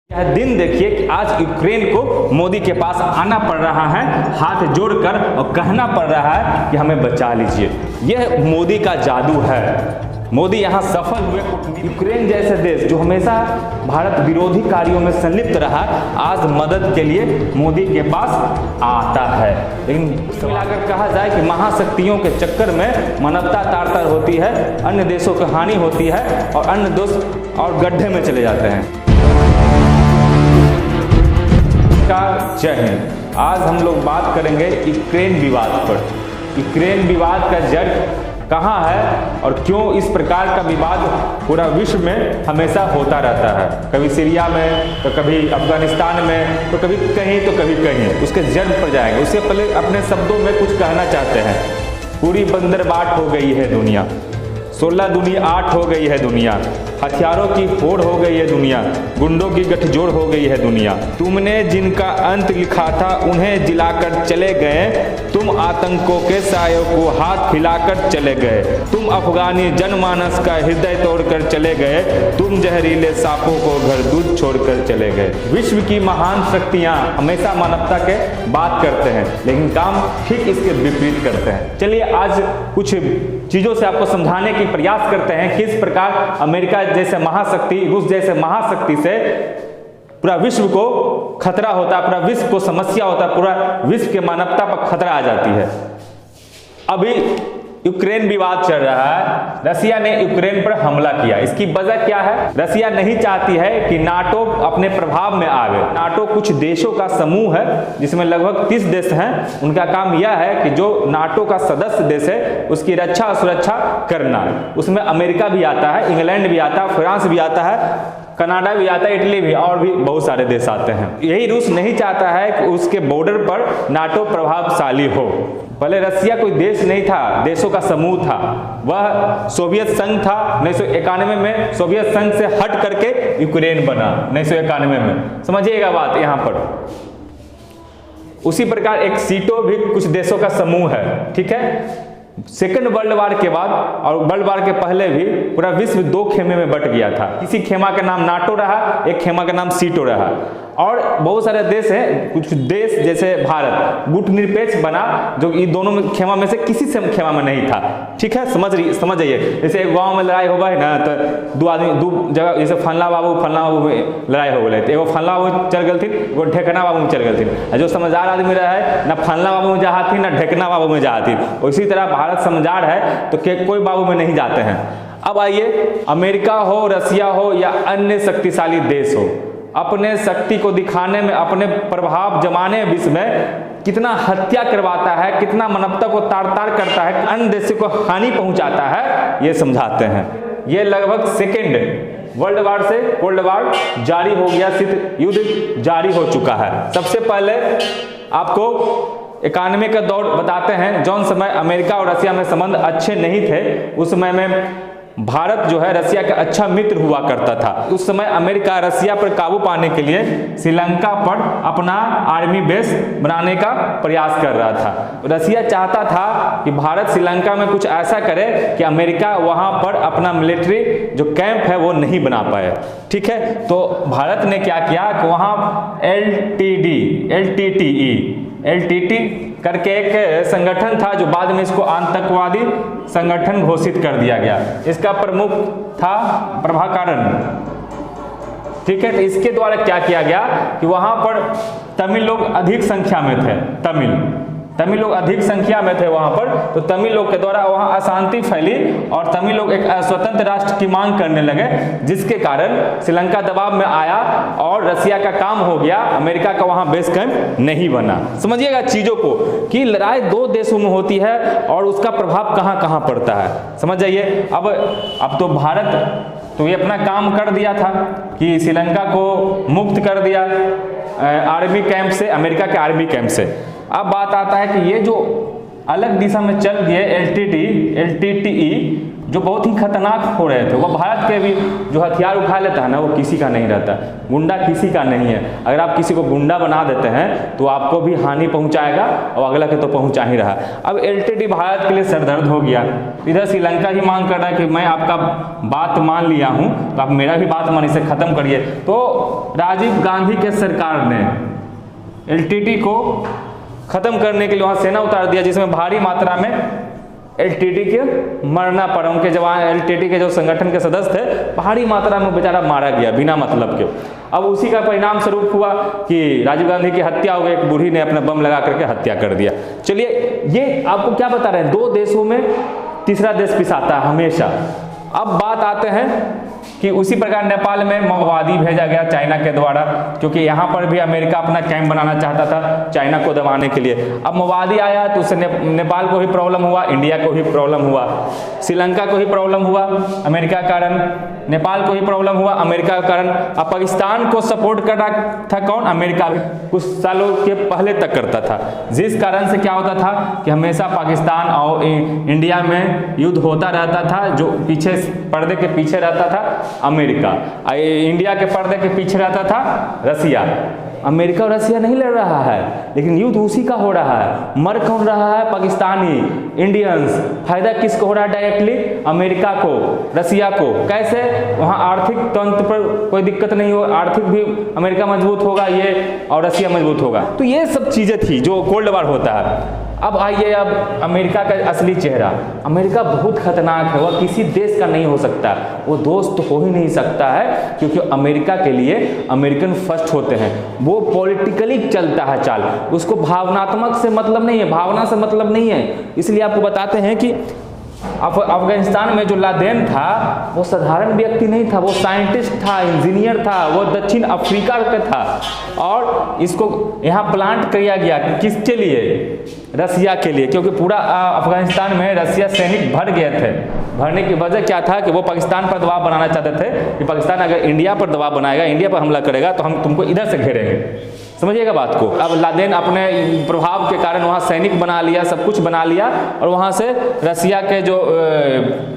यह दिन देखिए कि आज यूक्रेन को मोदी के पास आना पड़ रहा है, हाथ जोड़कर, और कहना पड़ रहा है कि हमें बचा लीजिए। यह मोदी का जादू है। मोदी यहाँ सफल हुए। यूक्रेन जैसे देश जो हमेशा भारत विरोधी कार्यों में संलिप्त रहा, आज मदद के लिए मोदी के पास आता है। लेकिन मिलाकर कहा जाए कि महाशक्तियों के चक्कर में मानवता तार-तार होती है, अन्य देशों की हानि होती है और अन्य देश और गड्ढे में चले जाते हैं। जय हिंद। आज हम लोग बात करेंगे यूक्रेन विवाद पर। यूक्रेन विवाद का जड़ कहाँ है और क्यों इस प्रकार का विवाद पूरा विश्व में हमेशा होता रहता है। कभी सीरिया में तो कभी अफगानिस्तान में तो कभी कहीं तो कभी कहीं। उसके जड़ पर जाएंगे। उससे पहले अपने शब्दों में कुछ कहना चाहते हैं। पूरी बंदरबाट हो गई है दुनिया, 16 दूनी 8 हो गई है दुनिया, हथियारों की होड़ हो गई है दुनिया, गुंडों की गठजोड़ हो गई है दुनिया। तुमने जिनका अंत लिखा था उन्हें जिलाकर चले गए, तुम आतंकों के सायों को हाथ हिलाकर चले गए, तुम अफगानी जनमानस का हृदय तोड़कर चले गए, तुम जहरीले सांपों को घर दूध छोड़कर चले गए। विश्व की महान शक्तियां हमेशा मानवता के बात करते हैं, लेकिन काम ठीक इसके विपरीत करते हैं। चलिए आज कुछ चीजों से आपको समझाने की प्रयास करते हैं किस प्रकार अमेरिका जैसे महाशक्ति, रूस जैसे महाशक्ति से पूरा विश्व को खतरा होता है, पूरा विश्व को समस्या होता है, पूरा विश्व के मानवता पर खतरा आ जाती है। अभी यूक्रेन विवाद चल रहा है। रसिया ने यूक्रेन पर हमला किया। इसकी वजह क्या है? रसिया नहीं चाहती है कि नाटो अपने प्रभाव में आवे। नाटो कुछ देशों का समूह है जिसमें लगभग 30 देश हैं। उनका काम यह है कि जो नाटो का सदस्य देश है उसकी रक्षा और सुरक्षा करना। उसमें अमेरिका भी आता है, इंग्लैंड भी आता है, फ्रांस भी आता है, कनाडा भी आता है, इटली भी, और भी बहुत सारे देश आते हैं। यही रूस नहीं चाहता है कि उसके बॉर्डर पर नाटो प्रभावशाली हो। पहले रसिया कोई देश नहीं था, देशों का समूह था। वह सोवियत संघ था। 1991 में सोवियत संघ से हट करके यूक्रेन बना। 1991 में समझिएगा बात यहाँ पर। उसी प्रकार एक सीटो भी कुछ देशों का समूह है, ठीक है। सेकेंड वर्ल्ड वार के बाद और वर्ल्ड वार के पहले भी पूरा विश्व 2 खेमे में बट गया था। किसी खेमा का नाम नाटो रहा, एक खेमा का नाम सीटो रहा। और बहुत सारे देश हैं, कुछ देश जैसे भारत गुटनिरपेक्ष बना, जो ये दोनों में खेमा में से किसी से खेमा में नहीं था, ठीक है। समझ जाइए। जैसे एक गांव में लड़ाई हो गई ना, तो दो आदमी दो जगह, जैसे फल्ला बाबू में लड़ाई हो गई, तो एगो फल्ला बाबू चल गए थी, एगो ढेकना बाबू में चल गए थी। जो समझदार आदमी रहा है ना फल्ला बाबू में जहाँ थी ना ढेकना बाबू में जहाँ थी। उसी तरह भारत समझदार है तो कोई बाबू में नहीं जाते हैं। अब आइए, अमेरिका हो, रसिया हो या अन्य शक्तिशाली देश हो, अपने शक्ति को दिखाने में, अपने प्रभाव जमाने विश्व में कितना हत्या करवाता है, कितना मानवता को तार-तार करता है, अन्य देशों को हानि पहुंचाता है, ये समझाते हैं। ये लगभग सेकेंड वर्ल्ड वार से कोल्ड वार जारी हो गया, शीत युद्ध जारी हो चुका है। सबसे पहले आपको 91 का दौर बताते हैं, जौन समय अमेरिका और रसिया में संबंध अच्छे नहीं थे। उस समय में भारत जो है रसिया का अच्छा मित्र हुआ करता था। उस समय अमेरिका रसिया पर काबू पाने के लिए श्रीलंका पर अपना आर्मी बेस बनाने का प्रयास कर रहा था। रसिया चाहता था कि भारत श्रीलंका में कुछ ऐसा करे कि अमेरिका वहां पर अपना मिलिट्री जो कैंप है वो नहीं बना पाए, ठीक है। तो भारत ने क्या किया कि वहां LTTE करके एक संगठन था, जो बाद में इसको आतंकवादी संगठन घोषित कर दिया गया। इसका प्रमुख था प्रभाकरन, ठीक है। तो इसके द्वारा क्या किया गया कि वहां पर तमिल लोग अधिक संख्या में थे, तमिल लोग अधिक संख्या में थे वहां पर। तो तमिल लोग के द्वारा वहां अशांति फैली और तमिल लोग एक स्वतंत्र राष्ट्र की मांग करने लगे, जिसके कारण श्रीलंका दबाव में आया और रसिया का काम हो गया, अमेरिका का वहां बेस कैंप नहीं बना। समझिएगा चीजों को कि लड़ाई 2 देशों में होती है और उसका प्रभाव कहां कहां पड़ता है, समझ जाइए। अब तो भारत तो ये अपना काम कर दिया था कि श्रीलंका को मुक्त कर दिया आर्मी कैंप से, अमेरिका के आर्मी कैंप से। अब बात आता है कि ये जो अलग दिशा में चल गए LTTE जो बहुत ही खतरनाक हो रहे थे। वो भारत के भी जो हथियार उठा लेता है ना, वो किसी का नहीं रहता, गुंडा किसी का नहीं है। अगर आप किसी को गुंडा बना देते हैं तो आपको भी हानि पहुंचाएगा और अगला के तो पहुंचा ही रहा। अब LTTE भारत के लिए सरदर्द हो गया। इधर श्रीलंका ही मांग कर रहा है कि मैं आपका बात मान लिया हूं तो आप मेरा भी बात मान, इसे खत्म करिए। तो राजीव गांधी के सरकार ने LTTE को खत्म करने के लिए वहां सेना उतार दिया, जिसमें भारी मात्रा में LTTE के मरना पड़ा। उनके जवान LTTE के जो संगठन के सदस्य थे, भारी मात्रा में बेचारा मारा गया बिना मतलब के। अब उसी का परिणाम स्वरूप हुआ कि राजीव गांधी की हत्या हो गई। एक बूढ़ी ने अपना बम लगा करके हत्या कर दिया। चलिए, ये आपको क्या बता रहे हैं, दो देशों में तीसरा देश पिसाता है हमेशा। अब बात आते हैं कि उसी प्रकार नेपाल में माओवादी भेजा गया चाइना के द्वारा, क्योंकि यहाँ पर भी अमेरिका अपना कैंप बनाना चाहता था चाइना को दबाने के लिए। अब माओवादी आया तो उससे नेपाल को भी प्रॉब्लम हुआ, इंडिया को भी प्रॉब्लम हुआ, श्रीलंका को भी प्रॉब्लम हुआ अमेरिका के कारण, नेपाल को भी प्रॉब्लम हुआ अमेरिका के कारण। अब पाकिस्तान को सपोर्ट कर रहा था कौन, अमेरिका भी कुछ सालों के पहले तक करता था, जिस कारण से क्या होता था कि हमेशा पाकिस्तान और इंडिया में युद्ध होता रहता था। जो पीछे पर्दे के पीछे रहता था अमेरिका, इंडिया के पर्दे के पीछे रहता था रसिया। अमेरिका और रसिया नहीं लड़ रहा है, लेकिन युद्ध उसी का हो रहा है। मर कौन रहा है, पाकिस्तानी, इंडियंस। फायदा किसको हो रहा है, डायरेक्टली अमेरिका को, रसिया को। कैसे, वहाँ आर्थिक तंत्र पर कोई दिक्कत नहीं हो, आर्थिक भी अमेरिका मजबूत होगा ये और रसिया मजबूत होगा। तो ये सब चीजें थी जो कोल्ड वार होता है। अब आइए, अब अमेरिका का असली चेहरा। अमेरिका बहुत खतरनाक है, वह किसी देश का नहीं हो सकता, वो दोस्त हो ही नहीं सकता है, क्योंकि अमेरिका के लिए अमेरिकन फर्स्ट होते हैं। वो पॉलिटिकली चलता है चाल, उसको भावनात्मक से मतलब नहीं है, भावना से मतलब नहीं है। इसलिए आपको बताते हैं कि अफगानिस्तान में जो लादेन था वो साधारण व्यक्ति नहीं था, वो साइंटिस्ट था, इंजीनियर था, वो दक्षिण अफ्रीका का था। और इसको यहाँ प्लांट किया गया किसके लिए, रसिया के लिए, क्योंकि पूरा अफगानिस्तान में रसिया सैनिक भर गए थे। भरने की वजह क्या था कि वो पाकिस्तान पर दबाव बनाना चाहते थे कि पाकिस्तान अगर इंडिया पर दबाव बनाएगा, इंडिया पर हमला करेगा तो हम तुमको इधर से घेरेंगे। समझिएगा बात को। अब लादेन अपने प्रभाव के कारण वहाँ सैनिक बना लिया, सब कुछ बना लिया, और वहाँ से रसिया के जो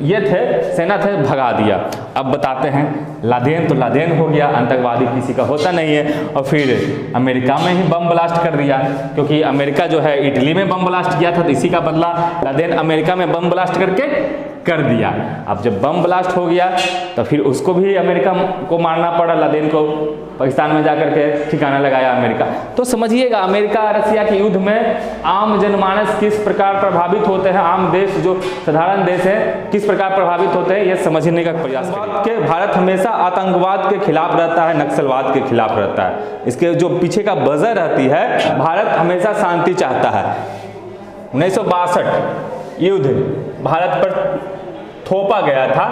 ये थे सेना थे भगा दिया। अब बताते हैं, लादेन तो लादेन हो गया, आतंकवादी किसी का होता नहीं है। और फिर अमेरिका में ही बम ब्लास्ट कर दिया, क्योंकि अमेरिका जो है इटली में बम ब्लास्ट किया था, तो इसी का बदला लादेन अमेरिका में बम ब्लास्ट करके कर दिया। अब जब बम ब्लास्ट हो गया तो फिर उसको भी अमेरिका को मारना पड़ा, लादेन को पाकिस्तान में जाकर के ठिकाना लगाया अमेरिका। तो समझिएगा, अमेरिका रसिया के युद्ध में आम जनमानस किस प्रकार प्रभावित होते हैं, आम देश जो साधारण देश है किस प्रकार प्रभावित होते हैं, ये समझने का प्रयास करें। भारत हमेशा आतंकवाद के खिलाफ रहता है, नक्सलवाद के खिलाफ रहता है। इसके जो पीछे का वजह रहती है, भारत हमेशा शांति चाहता है। 1962 युद्ध भारत पर थोपा गया था,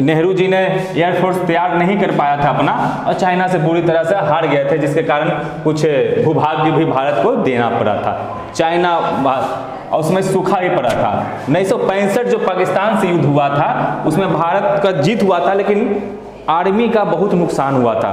नेहरू जी ने एयरफोर्स तैयार नहीं कर पाया था अपना, और चाइना से बुरी तरह से हार गए थे, जिसके कारण कुछ भूभाग्य भी भारत को देना पड़ा था। चाइना और उसमें सूखा ही पड़ा था। 1965 जो पाकिस्तान से युद्ध हुआ था उसमें भारत का जीत हुआ था, लेकिन आर्मी का बहुत नुकसान हुआ था।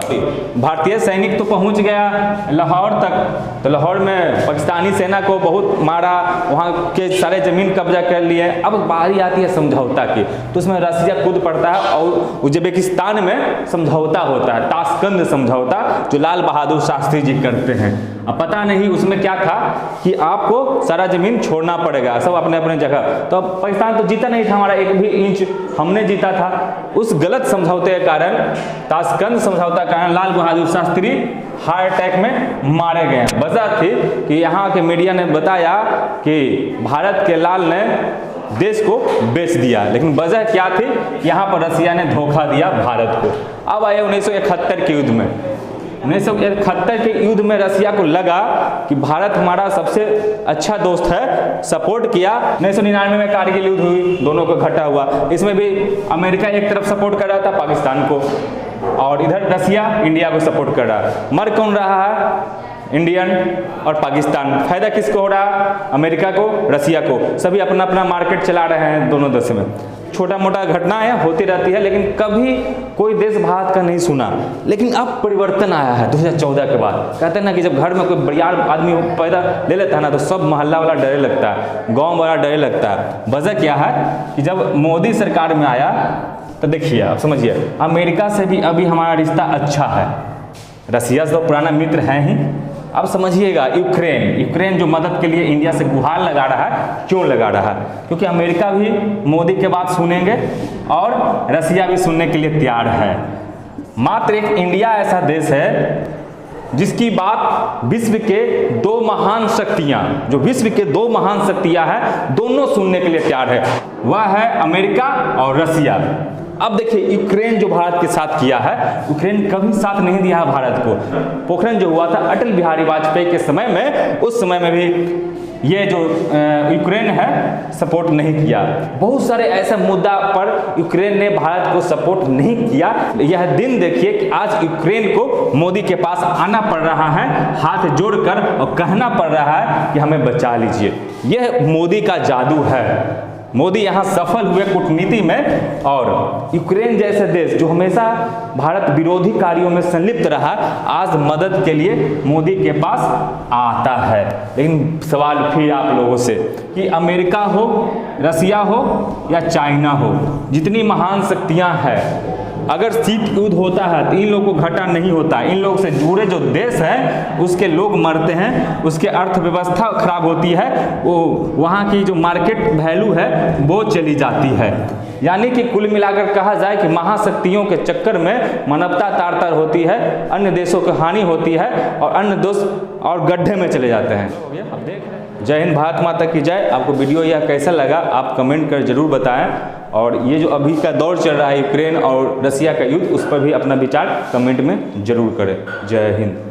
भारतीय सैनिक तो पहुंच गया लाहौर तक, तो लाहौर में पाकिस्तानी सेना को बहुत मारा, वहाँ के सारे जमीन कब्जा कर लिए। अब बारी आती है समझौता की, तो उसमें रसिया कूद पड़ता है और उज्बेकिस्तान में समझौता होता है, ताशकंद समझौता, जो लाल बहादुर शास्त्री जी करते हैं। अब पता नहीं उसमें क्या था कि आपको सारा जमीन छोड़ना पड़ेगा, सब अपने अपने जगह। तो पाकिस्तान तो जीता नहीं था, हमारा एक भी इंच हमने जीता था। उस गलत समझौते के कारण, ताशकंद समझौता के कारण लाल बहादुर शास्त्री हार्ट अटैक में मारे गए। वजह थी कि यहाँ के मीडिया ने बताया कि भारत के लाल ने देश को बेच दिया, लेकिन वजह क्या थी, यहाँ पर रसिया ने धोखा दिया भारत को। अब आए 1971 के युद्ध में। 1971 के युद्ध में रसिया को लगा कि भारत हमारा सबसे अच्छा दोस्त है, सपोर्ट किया। 1999 में कारगिल युद्ध हुई, दोनों को घटा हुआ। इसमें भी अमेरिका एक तरफ सपोर्ट कर रहा था पाकिस्तान को, और इधर रसिया इंडिया को सपोर्ट कर रहा है। मर कौन रहा है, इंडियन और पाकिस्तान। फायदा किसको हो रहा है, अमेरिका को, रसिया को। सभी अपना अपना मार्केट चला रहे हैं दोनों देश में। छोटा मोटा घटनाएं होती रहती है, लेकिन कभी कोई देश भारत का नहीं सुना। लेकिन अब परिवर्तन आया है 2014 के बाद। कहते हैं ना कि जब घर में कोई बड़ियार आदमी पैदा ले लेता है ना, तो सब मोहल्ला वाला डरे लगता है, गांव वाला डरे लगता है। वजह क्या है कि जब मोदी सरकार में आया तो देखिए, आप समझिए, अमेरिका से भी अभी हमारा रिश्ता अच्छा है। रसिया से तो पुराना मित्र है ही। अब समझिएगा, यूक्रेन जो मदद के लिए इंडिया से गुहार लगा रहा है, क्यों लगा रहा है? क्योंकि अमेरिका भी मोदी के बात सुनेंगे और रसिया भी सुनने के लिए तैयार है। मात्र एक इंडिया ऐसा देश है जिसकी बात विश्व के दो महान शक्तियां, जो विश्व के दो महान शक्तियां हैं, दोनों सुनने के लिए तैयार है। वह है अमेरिका और रसिया। अब देखिए, यूक्रेन जो भारत के साथ किया है, यूक्रेन कभी साथ नहीं दिया है भारत को। पोखरण जो हुआ था अटल बिहारी वाजपेयी के समय में, उस समय में भी ये जो यूक्रेन है सपोर्ट नहीं किया। बहुत सारे ऐसे मुद्दा पर यूक्रेन ने भारत को सपोर्ट नहीं किया। यह दिन देखिए कि आज यूक्रेन को मोदी के पास आना पड़ रहा है, हाथ जोड़कर, और कहना पड़ रहा है कि हमें बचा लीजिए। यह मोदी का जादू है। मोदी यहाँ सफल हुए कूटनीति में, और यूक्रेन जैसे देश जो हमेशा भारत विरोधी कार्यों में संलिप्त रहा, आज मदद के लिए मोदी के पास आता है। लेकिन सवाल फिर आप लोगों से कि अमेरिका हो, रसिया हो या चाइना हो, जितनी महान शक्तियां हैं, अगर शीत युद्ध होता है तो इन लोगों को घाटा नहीं होता। इन लोगों से जुड़े जो देश हैं उसके लोग मरते हैं, उसके अर्थव्यवस्था खराब होती है, वो वहाँ की जो मार्केट वैल्यू है वो चली जाती है। यानी कि कुल मिलाकर कहा जाए कि महाशक्तियों के चक्कर में मानवता तार-तार होती है, अन्य देशों को हानि होती है और अन्य देश और गड्ढे में चले जाते हैं। अब देख रहे हैं। जय हिंद, भारत माता की जय। आपको वीडियो यह कैसा लगा आप कमेंट कर जरूर बताएं, और ये जो अभी का दौर चल रहा है यूक्रेन और रसिया का युद्ध, उस पर भी अपना विचार कमेंट में जरूर करें। जय हिंद।